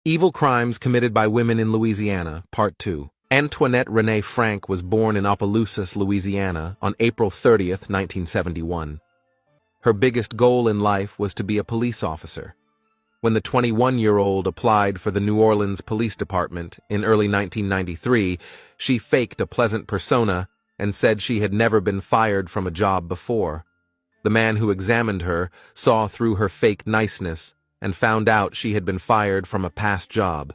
Evil Crimes Committed by Women in Louisiana, Part 2. Antoinette Renee Frank was born in Opelousas, Louisiana, on April 30, 1971. Her biggest goal in life was to be a police officer. When the 21-year-old applied for the New Orleans Police Department in early 1993, she faked a pleasant persona and said she had never been fired from a job before. The man who examined her saw through her fake niceness and found out she had been fired from a past job.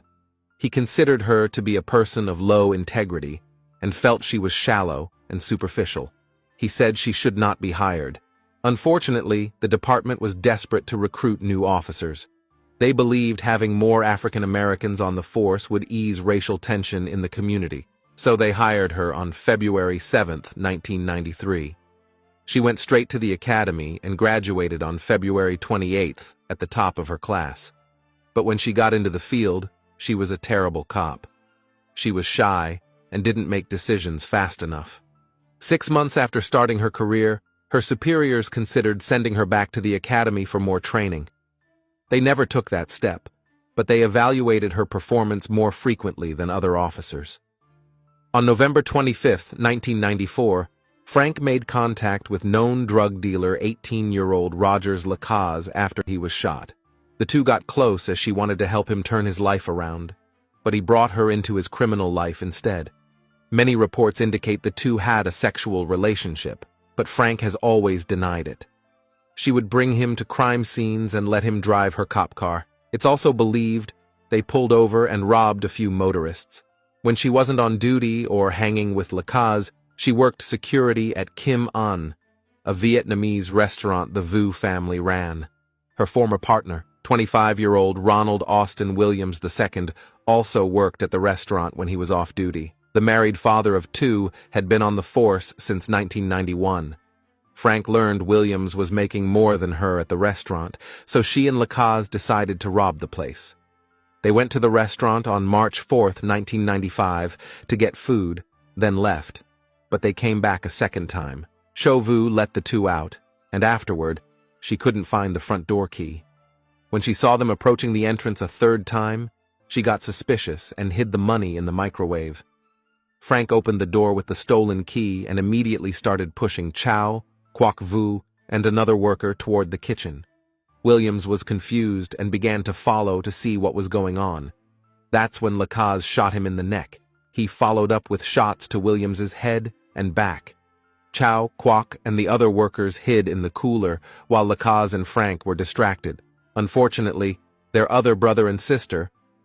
He considered her to be a person of low integrity and felt she was shallow and superficial. He said she should not be hired. Unfortunately, the department was desperate to recruit new officers. They believed having more African Americans on the force would ease racial tension in the community, so they hired her on February 7, 1993. She went straight to the academy and graduated on February 28th at the top of her class. But when she got into the field, she was a terrible cop. She was shy and didn't make decisions fast enough. 6 months after starting her career, her superiors considered sending her back to the academy for more training. They never took that step, but they evaluated her performance more frequently than other officers. On November 25, 1994, Frank made contact with known drug dealer 18-year-old Rogers Lacaze after he was shot. The two got close as she wanted to help him turn his life around, but he brought her into his criminal life instead. Many reports indicate the two had a sexual relationship, but Frank has always denied it. She would bring him to crime scenes and let him drive her cop car. It's also believed they pulled over and robbed a few motorists. When she wasn't on duty or hanging with Lacaze, she worked security at Kim An, a Vietnamese restaurant the Vu family ran. Her former partner, 25-year-old Ronald Austin Williams II, also worked at the restaurant when he was off duty. The married father of two had been on the force since 1991. Frank learned Williams was making more than her at the restaurant, so she and Lacaze decided to rob the place. They went to the restaurant on March 4, 1995, to get food, then left. But they came back a second time. Chauvu let the two out, and afterward, she couldn't find the front door key. When she saw them approaching the entrance a third time, she got suspicious and hid the money in the microwave. Frank opened the door with the stolen key and immediately started pushing Chow, Quoc Vu, and another worker toward the kitchen. Williams was confused and began to follow to see what was going on. That's when Lacaze shot him in the neck. He followed up with shots to Williams's head and back. Chow, Quoc, and the other workers hid in the cooler while Lacaze and Frank were distracted. Unfortunately, their other brother and sister,